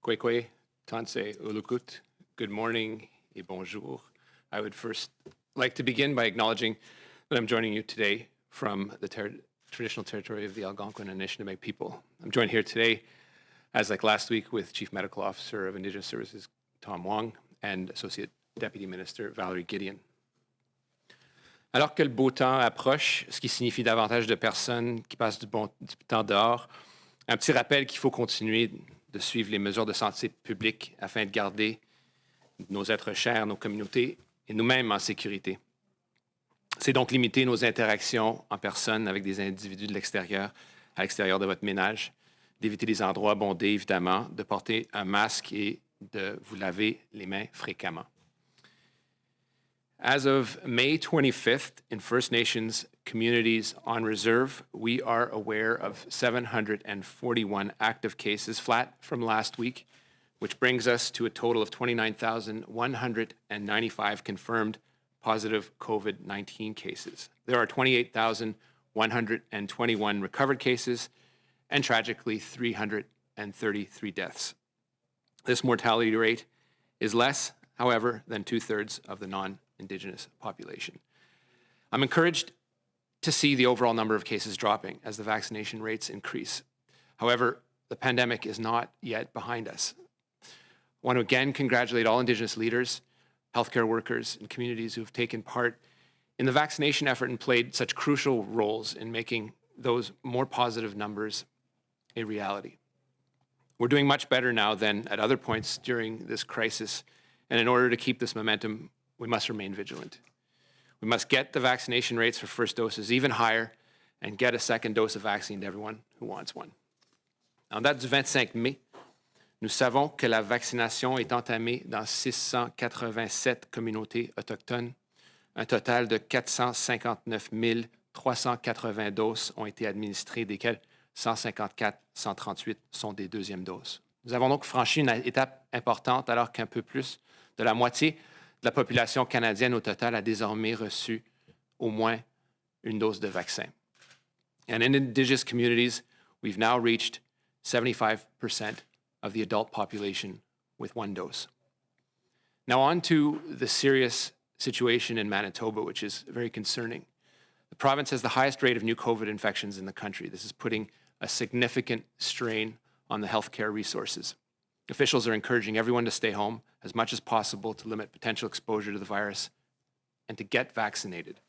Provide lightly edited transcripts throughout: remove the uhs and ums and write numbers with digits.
Kwekwe, Tanse, Ulukut. Good morning et bonjour. I would first like to begin by acknowledging that I'm joining you today from the traditional territory of the Algonquin and Anishinaabe people. I'm joined here today, as like last week, with Chief Medical Officer of Indigenous Services, Tom Wong, and Associate Deputy Minister, Valerie Gideon. Alors que le beau temps approche, ce qui signifie davantage de personnes qui passent du temps dehors, un petit rappel qu'il faut continuer de suivre les mesures de santé publique afin de garder nos êtres chers, nos communautés et nous-mêmes en sécurité. C'est donc limiter nos interactions en personne avec des individus de l'extérieur, à l'extérieur de votre ménage, d'éviter les endroits bondés, évidemment, de porter un masque et de vous laver les mains fréquemment. As of May 25th, in First Nations communities on reserve, we are aware of 741 active cases, flat from last week, which brings us to a total of 29,195 confirmed positive COVID-19 cases. There are 28,121 recovered cases and, tragically, 333 deaths. This mortality rate is less, however, than two-thirds of the non-Indigenous population. I'm encouraged to see the overall number of cases dropping as the vaccination rates increase. However, the pandemic is not yet behind us. I want to again congratulate all Indigenous leaders, healthcare workers, and communities who have taken part in the vaccination effort and played such crucial roles in making those more positive numbers a reality. We're doing much better now than at other points during this crisis, and in order to keep this momentum, we must remain vigilant. We must get the vaccination rates for first doses even higher and get a second dose of vaccine to everyone who wants one. En date du 25 mai, nous savons que la vaccination est entamée dans 687 communautés autochtones. Un total de 459 380 doses ont été administrées, desquelles 138 sont des deuxièmes doses. Nous avons donc franchi une étape importante alors qu'un peu plus de la moitié de la population canadienne au total a désormais reçu au moins une dose de vaccin. And in Indigenous communities, we've now reached 75% of the adult population with one dose. Now on to the serious situation in Manitoba, which is very concerning. The province has the highest rate of new COVID infections in the country. This is putting a significant strain on the healthcare resources. Officials are encouraging everyone to stay home as much as possible to limit potential exposure to the virus and to get vaccinated.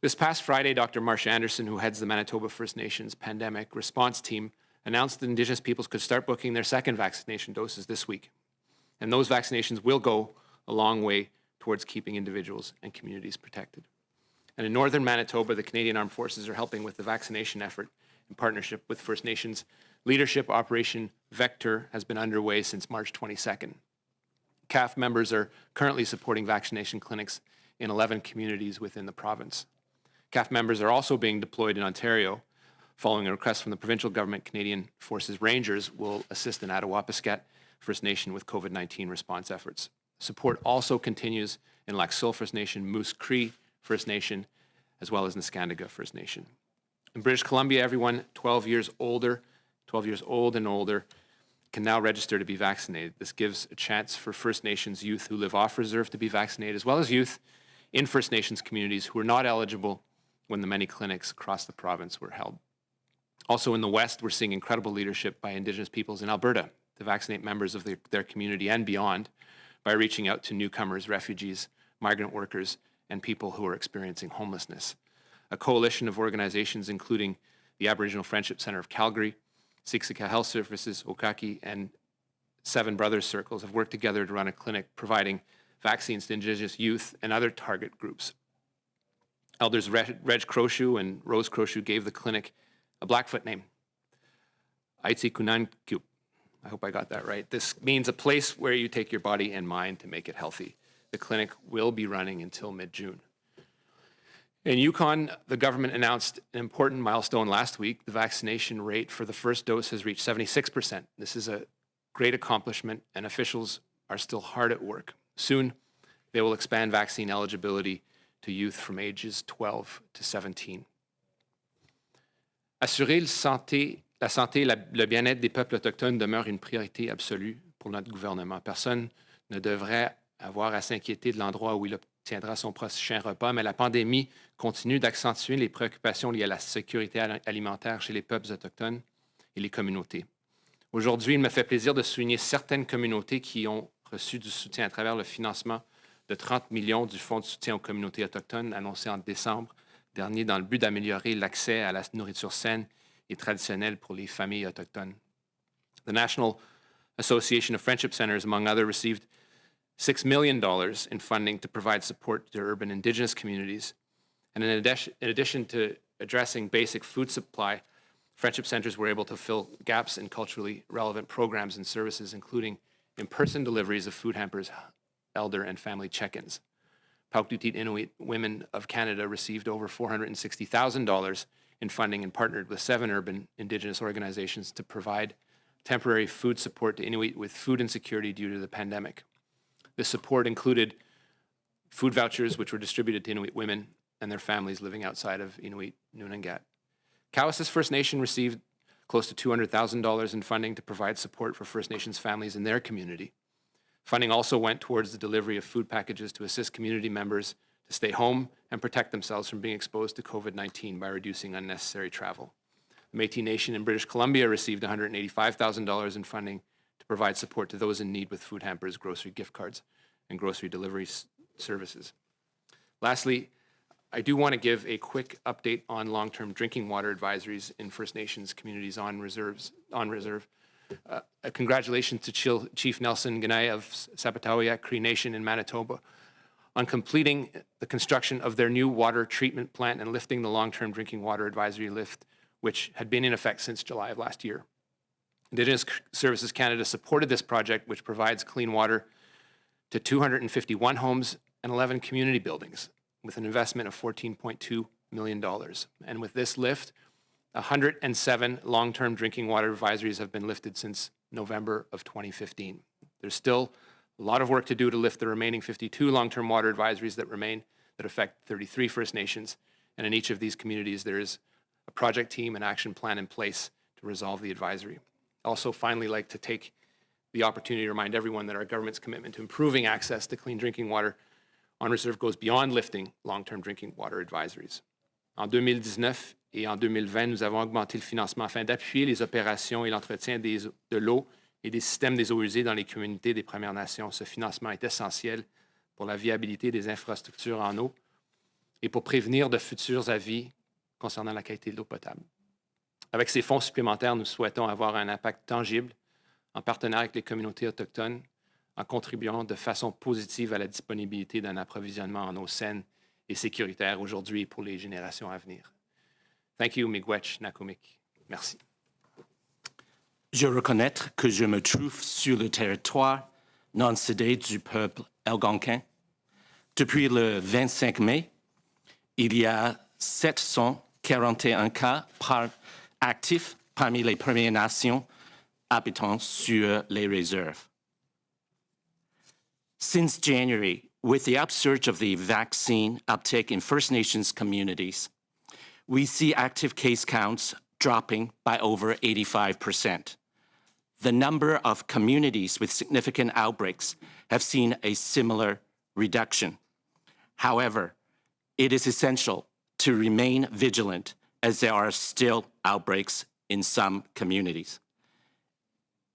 This past Friday, Dr. Marc Anderson, who heads the Manitoba First Nations pandemic response team, announced that Indigenous peoples could start booking their second vaccination doses this week. And those vaccinations will go a long way towards keeping individuals and communities protected. And in northern Manitoba, the Canadian Armed Forces are helping with the vaccination effort in partnership with First Nations leadership. Operation Vector has been underway since March 22nd. CAF members are currently supporting vaccination clinics in 11 communities within the province. CAF members are also being deployed in Ontario. Following a request from the provincial government, Canadian Forces Rangers will assist in Attawapiskat First Nation with COVID-19 response efforts. Support also continues in Lac Seul First Nation, Moose Cree First Nation, as well as Niskandiga First Nation. In British Columbia, everyone 12 years old and older, can now register to be vaccinated. This gives a chance for First Nations youth who live off reserve to be vaccinated, as well as youth in First Nations communities who were not eligible when the many clinics across the province were held. Also in the West, we're seeing incredible leadership by Indigenous peoples in Alberta to vaccinate members of their community and beyond by reaching out to newcomers, refugees, migrant workers, and people who are experiencing homelessness. A coalition of organizations, including the Aboriginal Friendship Centre of Calgary, Siksika Health Services, Okaki, and Seven Brothers Circles have worked together to run a clinic providing vaccines to Indigenous youth and other target groups. Elders Reg Croshu and Rose Croshu gave the clinic a Blackfoot name, Aitsi Kunankyu. I hope I got that right. This means a place where you take your body and mind to make it healthy. The clinic will be running until mid-June. In Yukon, the government announced an important milestone last week. The vaccination rate for the first dose has reached 76%. This is a great accomplishment, and officials are still hard at work. Soon, they will expand vaccine eligibility to youth from ages 12 to 17. Assurer la santé et le bien-être des peuples autochtones demeurent une priorité absolue pour notre gouvernement. Personne ne devrait avoir à s'inquiéter de l'endroit où il obtiendra son prochain repas, mais la pandémie continue d'accentuer les préoccupations liées à la sécurité alimentaire chez les peuples autochtones et les communautés. Aujourd'hui, il me fait plaisir de souligner certaines communautés qui ont reçu du soutien à travers le financement de 30 millions du Fonds de soutien aux communautés autochtones annoncé en décembre dernier dans le but d'améliorer l'accès à la nourriture saine et traditionnelle pour les familles autochtones. The National Association of Friendship Centers, among others, received $6 million in funding to provide support to urban Indigenous communities. And in addition to addressing basic food supply, Friendship Centers were able to fill gaps in culturally relevant programs and services, including in-person deliveries of food hampers, elder and family check-ins. Pauktutit Inuit Women of Canada received over $460,000 in funding and partnered with 7 urban Indigenous organizations to provide temporary food support to Inuit with food insecurity due to the pandemic. This support included food vouchers, which were distributed to Inuit women and their families living outside of Inuit Nunangat. Cowessess First Nation received close to $200,000 in funding to provide support for First Nations families in their community. Funding also went towards the delivery of food packages to assist community members to stay home and protect themselves from being exposed to COVID-19 by reducing unnecessary travel. The Métis Nation in British Columbia received $185,000 in funding to provide support to those in need with food hampers, grocery gift cards, and grocery delivery services. Lastly, I do want to give a quick update on long-term drinking water advisories in First Nations communities on reserve. Congratulations to Chief Nelson Ganay of Sapatawiak Cree Nation in Manitoba on completing the construction of their new water treatment plant and lifting the long-term drinking water advisory lift, which had been in effect since July of last year. Indigenous Services Canada supported this project, which provides clean water to 251 homes and 11 community buildings with an investment of $14.2 million. And with this lift, 107 long-term drinking water advisories have been lifted since November of 2015. There's still a lot of work to do to lift the remaining 52 long-term water advisories that remain that affect 33 First Nations. And in each of these communities, there is a project team and action plan in place to resolve the advisory. Also, finally, like to take the opportunity to remind everyone that our government's commitment to improving access to clean drinking water on reserve goes beyond lifting long-term drinking water advisories. En 2019 et en 2020, nous avons augmenté le financement afin d'appuyer les opérations et l'entretien de l'eau et des systèmes des eaux usées dans les communautés des Premières Nations. Ce financement est essentiel pour la viabilité des infrastructures en eau et pour prévenir de futurs avis concernant la qualité de l'eau potable. Avec ces fonds supplémentaires, nous souhaitons avoir un impact tangible en partenariat avec les communautés autochtones, en contribuant de façon positive à la disponibilité d'un approvisionnement en eau saine et sécuritaire aujourd'hui et pour les générations à venir. Thank you, Miigwech Nakumik. Merci. Je reconnais que je me trouve sur le territoire non cédé du peuple algonquin. Depuis le 25 mai, il y a 741 cas actifs parmi les Premières Nations habitant sur les réserves. Since January, with the upsurge of the vaccine uptake in First Nations communities, we see active case counts dropping by over 85%. The number of communities with significant outbreaks have seen a similar reduction. However, it is essential to remain vigilant as there are still outbreaks in some communities.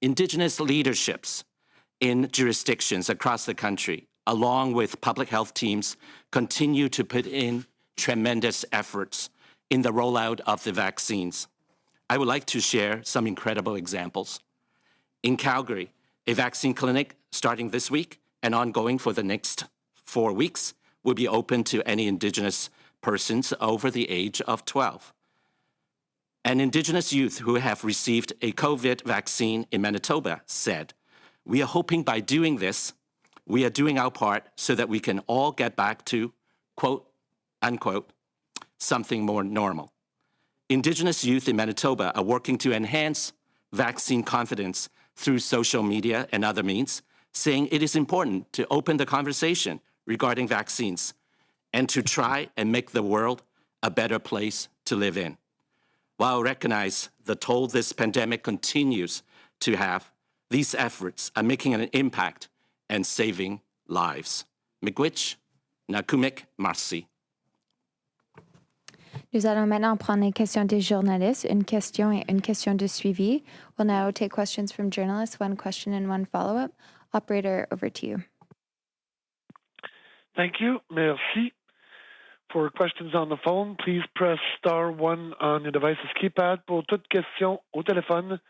Indigenous leaderships in jurisdictions across the country, along with public health teams, continue to put in tremendous efforts in the rollout of the vaccines. I would like to share some incredible examples. In Calgary, a vaccine clinic starting this week and ongoing for the next 4 weeks will be open to any Indigenous persons over the age of 12. An Indigenous youth who have received a COVID vaccine in Manitoba said, "We are hoping by doing this, we are doing our part so that we can all get back to, quote, unquote, something more normal." Indigenous youth in Manitoba are working to enhance vaccine confidence through social media and other means, saying it is important to open the conversation regarding vaccines and to try and make the world a better place to live in. While I recognize the toll this pandemic continues to have, these efforts are making an impact and saving lives. Miigwech, Nakumek, Marcy. Nous allons maintenant prendre les questions des journalistes, une question et une question de suivi. We'll now take questions from journalists, one question and one follow-up. Operator, over to you. Thank you. Merci. For questions on the phone, please press *1 on your device's keypad. Pour toute question au téléphone,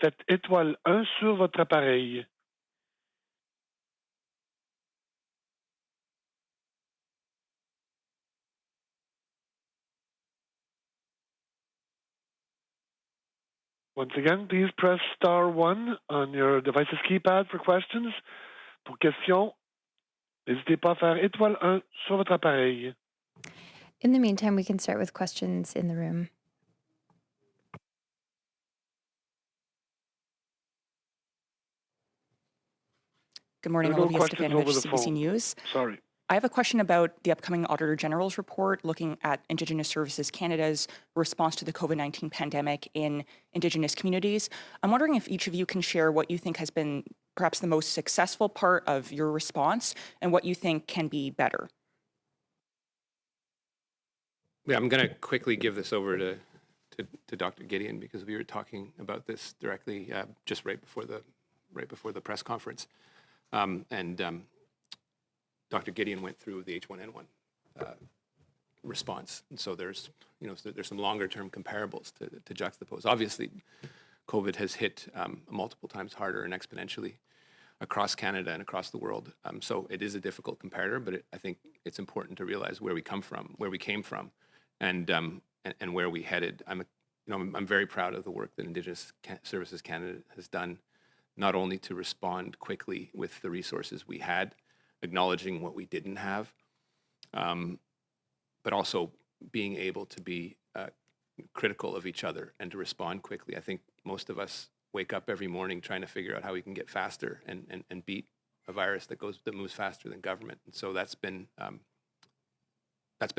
faites *1 sur votre appareil. Once again, please press *1 on your device's keypad for questions. Pour questions, n'hésitez pas à faire *1 sur votre appareil. In the meantime, we can start with questions in the room. Good morning, Olivia Stefanovic, CBC News. Sorry. I have a question about the upcoming Auditor General's report looking at Indigenous Services Canada's response to the COVID-19 pandemic in Indigenous communities. I'm wondering if each of you can share what you think has been perhaps the most successful part of your response and what you think can be better. Yeah, I'm going to quickly give this over to Dr. Gideon because we were talking about this directly just right before the press conference, and Dr. Gideon went through the H1N1 response, and so there's some longer term comparables to juxtapose. Obviously, COVID has hit multiple times harder and exponentially across Canada and across the world. So it is a difficult comparator, but I think it's important to realize where we came from, and where we headed. I'm very proud of the work that Indigenous Services Canada has done, not only to respond quickly with the resources we had, acknowledging what we didn't have, but also being able to be critical of each other and to respond quickly. I think most of us wake up every morning trying to figure out how we can get faster and beat a virus that moves faster than government. And so that's been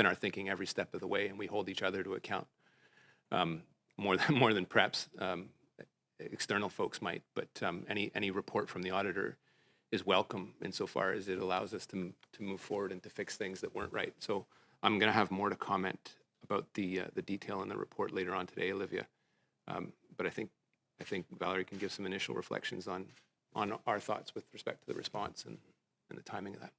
our thinking every step of the way, and we hold each other to account more than perhaps external folks might. But any report from the auditor is welcome insofar as it allows us to move forward and to fix things that weren't right. So I'm going to have more to comment about the detail in the report later on today, Olivia. But I think Valerie can give some initial reflections on our thoughts with respect to the response and the timing of that.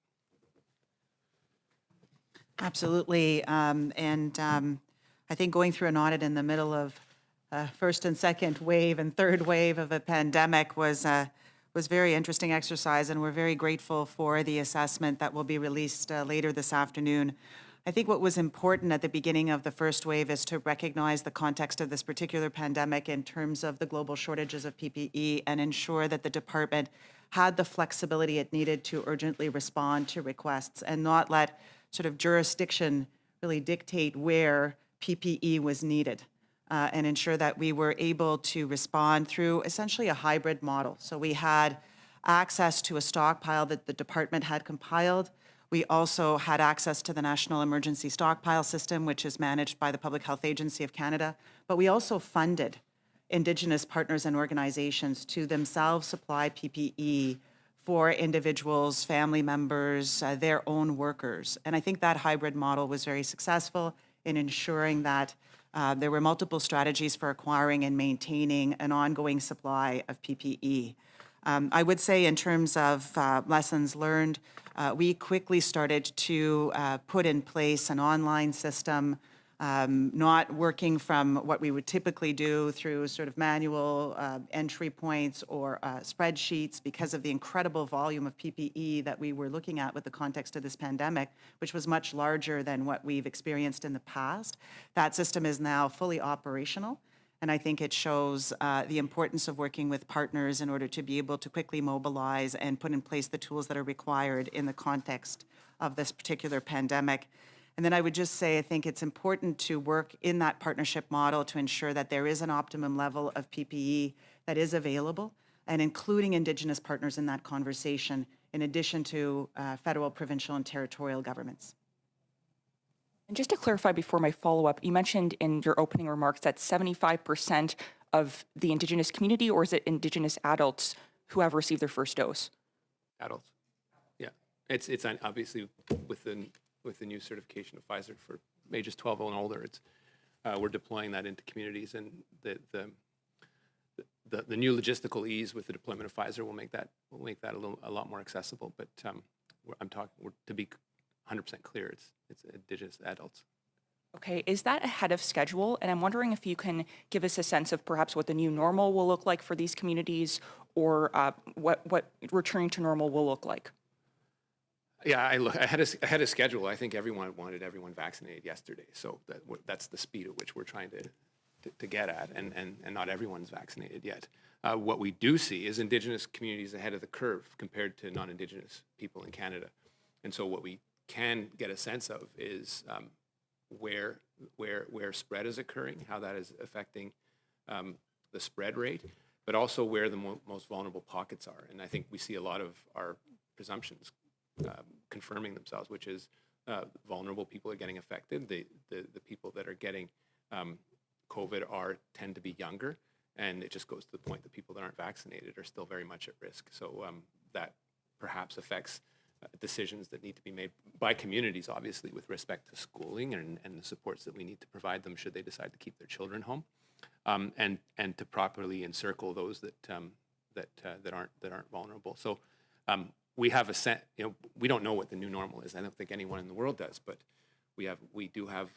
Absolutely. I think going through an audit in the middle of first and second wave and third wave of a pandemic was very interesting exercise, and we're very grateful for the assessment that will be released later this afternoon. I think what was important at the beginning of the first wave is to recognize the context of this particular pandemic in terms of the global shortages of PPE and ensure that the department had the flexibility it needed to urgently respond to requests and not let sort of jurisdiction really dictate where PPE was needed, and ensure that we were able to respond through essentially a hybrid model. So we had access to a stockpile that the department had compiled. We also had access to the National Emergency Stockpile System, which is managed by the Public Health Agency of Canada. But we also funded Indigenous partners and organizations to themselves supply PPE for individuals, family members, their own workers. And I think that hybrid model was very successful in ensuring that there were multiple strategies for acquiring and maintaining an ongoing supply of PPE. I would say in terms of lessons learned, we quickly started to put in place an online system, not working from what we would typically do through sort of manual entry points or spreadsheets because of the incredible volume of PPE that we were looking at with the context of this pandemic, which was much larger than what we've experienced in the past. That system is now fully operational, and I think it shows the importance of working with partners in order to be able to quickly mobilize and put in place the tools that are required in the context of this particular pandemic. And then I would just say, I think it's important to work in that partnership model to ensure that there is an optimum level of PPE that is available, and including Indigenous partners in that conversation, in addition to federal, provincial, and territorial governments. And just to clarify before my follow-up, you mentioned in your opening remarks that 75% of the Indigenous community, or is it Indigenous adults who have received their first dose? Adults. Yeah, it's obviously with the new certification of Pfizer for ages 12 and older. It's we're deploying that into communities, and the new logistical ease with the deployment of Pfizer will make that a lot more accessible. But to be 100% clear, it's Indigenous adults. Okay, is that ahead of schedule? And I'm wondering if you can give us a sense of perhaps what the new normal will look like for these communities, or what returning to normal will look like. Yeah, I had a schedule. I think everyone wanted everyone vaccinated yesterday, so that's the speed at which we're trying to get at, and not everyone's vaccinated yet. What we do see is Indigenous communities ahead of the curve compared to non-Indigenous people in Canada, and so what we can get a sense of is where spread is occurring, how that is affecting the spread rate, but also where the most vulnerable pockets are. And I think we see a lot of our presumptions confirming themselves, which is vulnerable people are getting affected. The people that are getting COVID tend to be younger, and it just goes to the point that people that aren't vaccinated are still very much at risk. So that perhaps affects decisions that need to be made by communities, obviously, with respect to schooling and the supports that we need to provide them should they decide to keep their children home, and to properly encircle those that aren't vulnerable. So we have we don't know what the new normal is. I don't think anyone in the world does, but we do have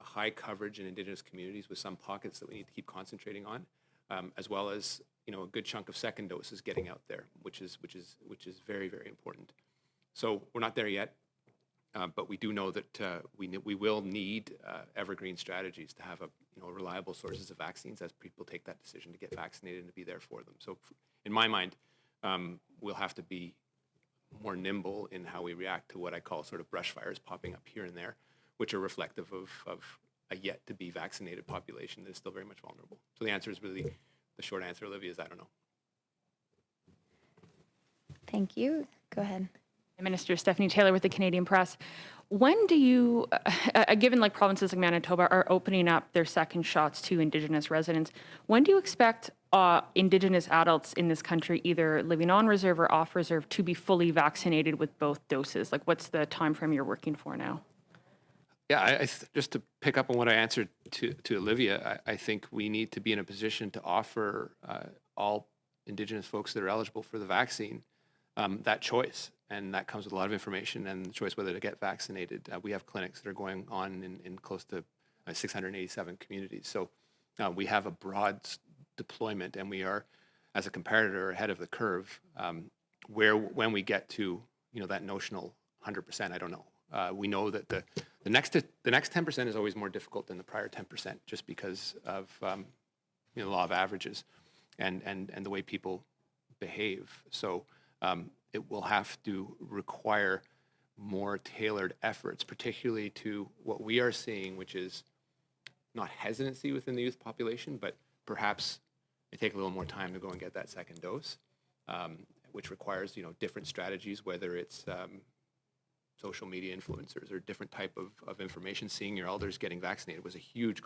a high coverage in Indigenous communities with some pockets that we need to keep concentrating on, as well as a good chunk of second doses getting out there, which is very, very important. So we're not there yet, but we do know that we will need evergreen strategies to have reliable sources of vaccines as people take that decision to get vaccinated and to be there for them. So in my mind, we'll have to be more nimble in how we react to what I call sort of brush fires popping up here and there, which are reflective of a yet to be vaccinated population that is still very much vulnerable. So the answer is really, the short answer, Olivia, is I don't know. Thank you. Go ahead. Minister Stephanie Taylor with the Canadian Press. When do you, given like provinces like Manitoba are opening up their second shots to Indigenous residents, when do you expect Indigenous adults in this country, either living on reserve or off reserve, to be fully vaccinated with both doses? Like, what's the time frame you're working for now? Yeah, just to pick up on what I answered to Olivia, I think we need to be in a position to offer all Indigenous folks that are eligible for the vaccine that choice. And that comes with a lot of information and the choice whether to get vaccinated. We have clinics that are going on in close to 687 communities. So we have a broad deployment, and we are, as a comparator, ahead of the curve. When we get to that notional 100%, I don't know. We know that the next 10% is always more difficult than the prior 10%, just because of the law of averages and the way people behave. So it will have to require more tailored efforts, particularly to what we are seeing, which is not hesitancy within the youth population, but perhaps it take a little more time to go and get that second dose, which requires different strategies, whether it's social media influencers or different type of information. Seeing your elders getting vaccinated was a huge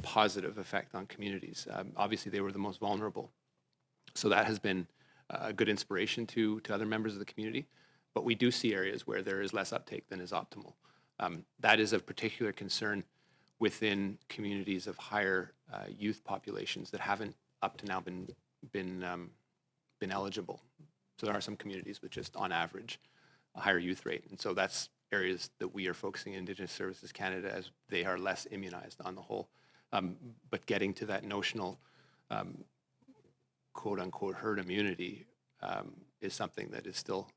positive effect on communities. Obviously, they were the most vulnerable. So that has been a good inspiration to other members of the community. But we do see areas where there is less uptake than is optimal. That is of particular concern within communities of higher youth populations that haven't up to now been eligible. So there are some communities with just, on average, a higher youth rate. And so that's areas that we are focusing in Indigenous Services Canada, as they are less immunized on the whole. But getting to that notional quote-unquote herd immunity is something that is still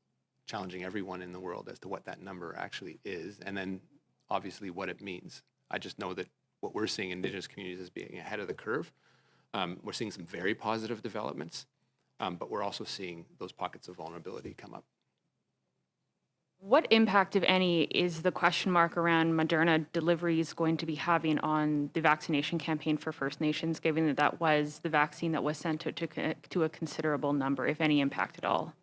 challenging everyone in the world as to what that number actually is, and then obviously what it means. I just know that what we're seeing in Indigenous communities is being ahead of the curve. We're seeing some very positive developments, but we're also seeing those pockets of vulnerability come up. What impact, if any, is the question mark around Moderna deliveries going to be having on the vaccination campaign for First Nations, given that that was the vaccine that was sent to a considerable number, if any impact at all?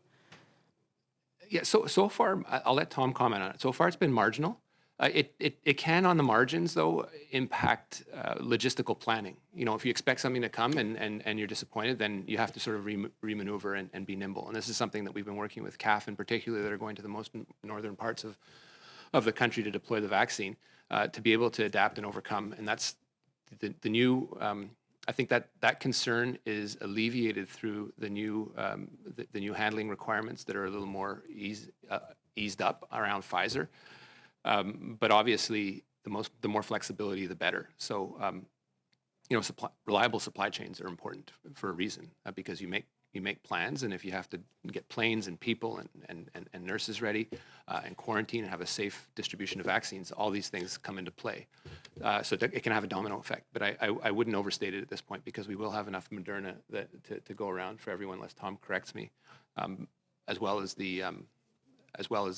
Yeah, so far, I'll let Tom comment on it. So far, it's been marginal. It can, on the margins, though, impact logistical planning. You know, if you expect something to come and you're disappointed, then you have to sort of remaneuver and be nimble. And this is something that we've been working with CAF in particular, that are going to the most northern parts of the country to deploy the vaccine, to be able to adapt and overcome. And that's the new. I think that concern is alleviated through the new handling requirements that are a little more eased up around Pfizer. But obviously, the more flexibility, the better. So, you know, reliable supply chains are important for a reason, because you make plans, and if you have to get planes and people and nurses ready, and quarantine and have a safe distribution of vaccines, all these things come into play. So it can have a domino effect. But I wouldn't overstate it at this point, because we will have enough Moderna to go around for everyone, unless Tom corrects me, as well as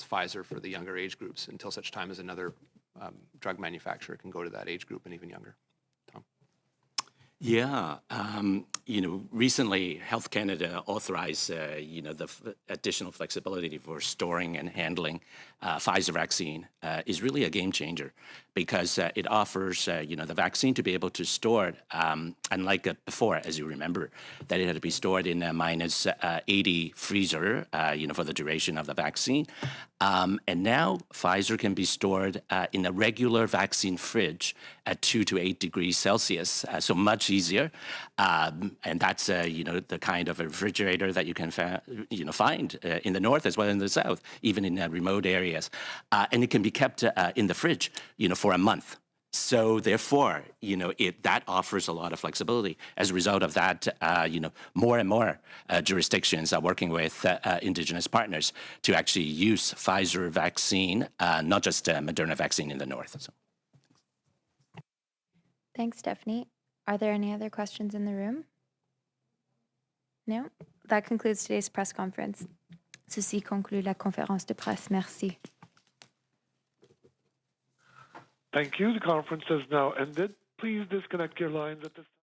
Pfizer for the younger age groups, until such time as another drug manufacturer can go to that age group and even younger. Tom? Yeah, you know, recently Health Canada authorized, you know, the additional flexibility for storing and handling Pfizer vaccine is really a game changer, because it offers, you know, the vaccine to be able to store it, unlike before, as you remember, that it had to be stored in a minus 80 freezer, you know, for the duration of the vaccine. And now Pfizer can be stored in a regular vaccine fridge at 2 to 8 degrees Celsius, so much easier. And that's, you know, the kind of refrigerator that you can find in the north as well as in the south, even in remote areas. And it can be kept in the fridge, you know, for a month. So therefore, you know, that offers a lot of flexibility. As a result of that, you know, more and more jurisdictions are working with Indigenous partners to actually use Pfizer vaccine, not just Moderna vaccine in the north. So. Thanks, Stephanie. Are there any other questions in the room? No? That concludes today's press conference. Ceci conclut la conférence de presse. Merci. Thank you. The conference has now ended. Please disconnect your lines at this time.